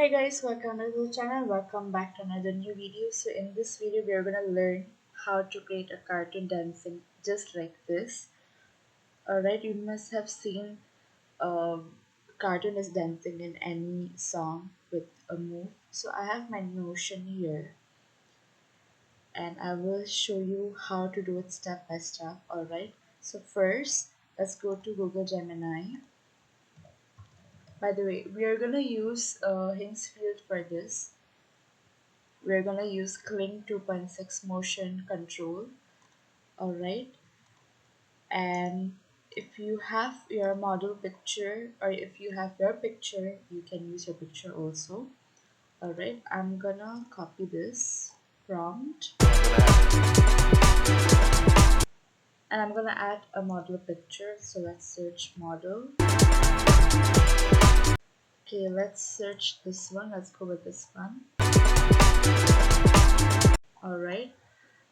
Hi guys, welcome to the channel. Welcome back to another new video. So in this video, we are gonna learn how to create a cartoon dancing just like this. Alright, you must have seen cartoon is dancing in any song with a move. So I have my Notion here, and I will show you how to do it step by step. Alright. So first, let's go to Google Gemini. By the way, we are gonna use Hinks field for this. We're gonna use Kling 2.6 motion control. Alright, and if you have your model picture or if you have your picture, you can use your picture also. Alright, I'm gonna copy this prompt and I'm gonna add a model picture. So let's search model. Okay, let's search this one. Let's go with this one. Alright,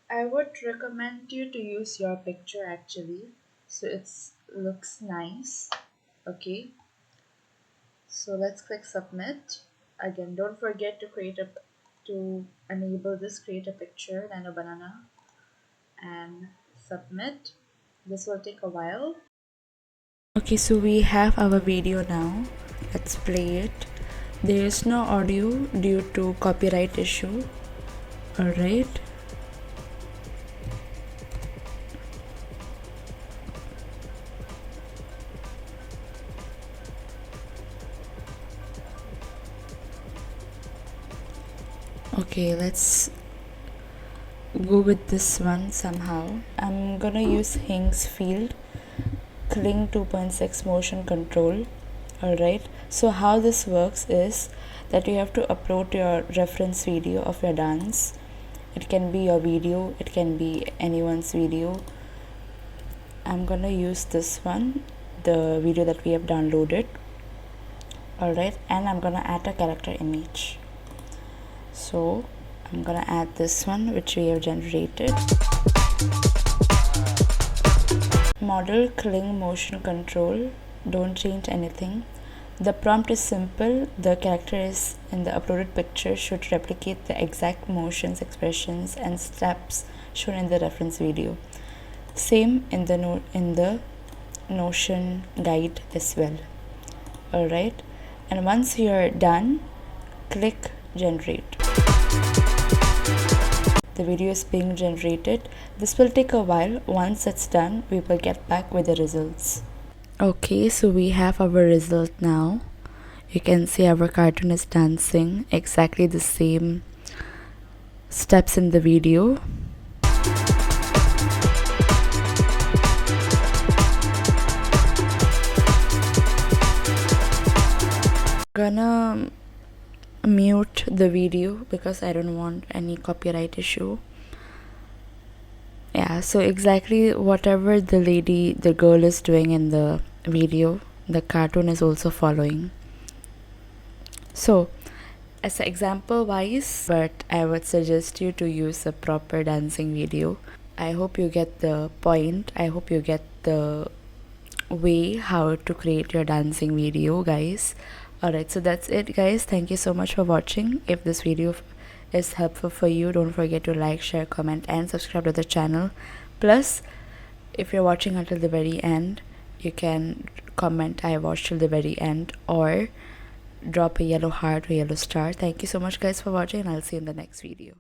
I would recommend you to use your picture actually, so it looks nice. Okay, so let's click submit. Again, don't forget to enable this, create a picture, nano banana, and submit. This will take a while. Okay, so we have our video now. Let's play it. There is no audio due to copyright issue. Alright. Okay, let's go with this one somehow. I'm gonna use Hinks field, Kling 2.6 motion control. Alright, so how this works is that you have to upload your reference video of your dance. It can be your video, it can be anyone's video. I'm gonna use this one, the video that we have downloaded. Alright, and I'm gonna add a character image. So I'm gonna add this one which we have generated. Model Kling motion control. Don't change anything. The prompt is simple. The character is in the uploaded picture should replicate the exact motions, expressions, and steps shown in the reference video. Same in the Notion guide as well. Alright, and once you're done, click generate. The video is being generated. This will take a while. Once it's done, we will get back with the results. Okay, so we have our result now. You can see our cartoon is dancing exactly the same steps in the video. Gonna mute the video because I don't want any copyright issue. Yeah, so exactly whatever the girl is doing in the video, the cartoon is also following. So as an example wise, but I would suggest you to use a proper dancing video. I hope you get the point. I hope you get the way how to create your dancing video, guys. Alright, so that's it, guys. Thank you so much for watching. If this video is helpful for you, don't forget to like, share, comment, and subscribe to the channel. Plus, if you're watching until the very end, you can comment I watched till the very end, or drop a yellow heart or yellow star. Thank you so much, guys, for watching, and I'll see you in the next video.